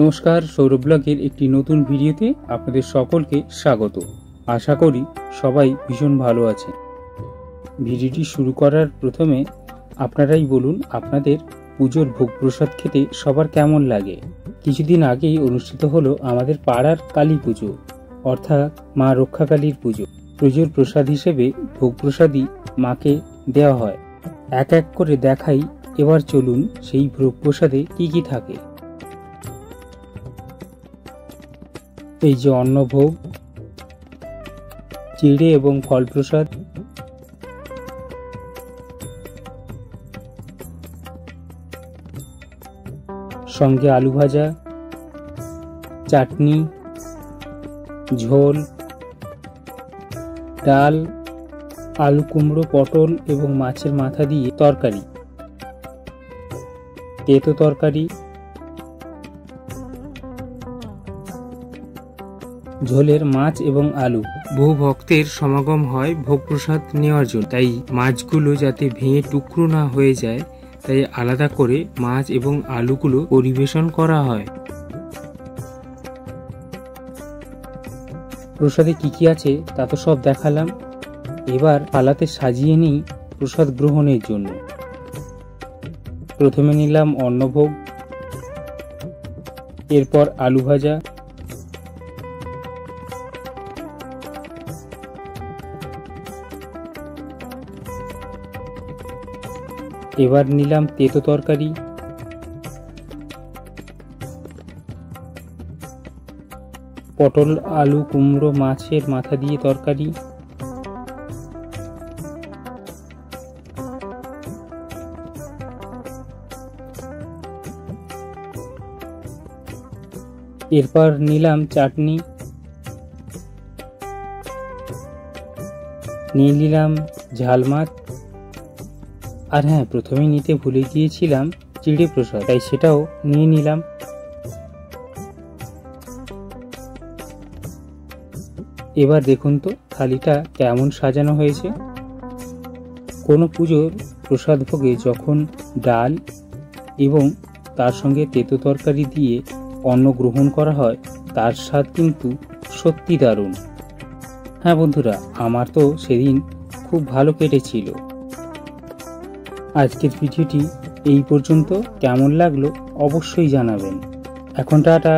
নমস্কার, সৌরভ ব্লগের একটি নতুন ভিডিওতে আপনাদের সকলকে স্বাগত। আশা করি সবাই ভীষণ ভালো আছেন। ভিডিওটি শুরু করার প্রথমে আপনারাই বলুন, আপনাদের পুজোর ভোগ প্রসাদ খেতে সবার কেমন লাগে। কিছুদিন আগেই অনুষ্ঠিত হলো আমাদের পাড়ার কালী পুজো, অর্থাৎ মা রক্ষাকালীর পুজো। পুজোর প্রসাদ হিসেবে ভোগ প্রসাদই মাকে দেওয়া হয়। এক এক করে দেখাই। এবার চলুন সেই ভোগ প্রসাদে কি কি থাকে। এই যে অন্নভোগ, চিড়ে এবং ফল প্রসাদ, সঙ্গে আলু ভাজা, চাটনি, ঝোল, ডাল, আলু কুমড়ো, পটল এবং মাছের মাথা দিয়ে তরকারি, তেতো তরকারি, ঝোলের মাছ এবং আলু। বহু ভক্তের সমাগম হয় ভোগ প্রসাদ নেওয়ার জন্য, তাই মাছগুলো যাতে ভেঙে টুকরো না হয়ে যায় তাই আলাদা করে মাছ এবং আলুগুলো পরিবেশন করা হয়। প্রসাদে কি কি আছে তা তো সব দেখালাম। এবার পালাতে সাজিয়ে নিই প্রসাদ গ্রহণের জন্য। প্রথমে নিলাম অন্নভোগ, এরপর আলু ভাজা, এবার নিলাম তেতো তরকারি, পটল আলু কুমড়ো মাছের মাথা দিয়ে তরকারি, এরপর নিলাম চাটনি, নিয়ে নিলাম ঝাল মাছ, আর হ্যাঁ, প্রথমেই নিতে ভুলে গিয়েছিলাম চিড়ে প্রসাদ, তাই সেটাও নিয়ে নিলাম। এবার দেখুন তো থালিটা কেমন সাজানো হয়েছে। কোনো পুজোর প্রসাদ ভোগে যখন ডাল এবং তার সঙ্গে তেতো তরকারি দিয়ে অন্ন গ্রহণ করা হয়, তার স্বাদ কিন্তু সত্যি দারুণ। হ্যাঁ বন্ধুরা, আমার তো সেদিন খুব ভালো কেটেছিল। আজকের ভিডিওটি এই পর্যন্ত। কেমন লাগলো অবশ্যই জানাবেন। এখন টাটা।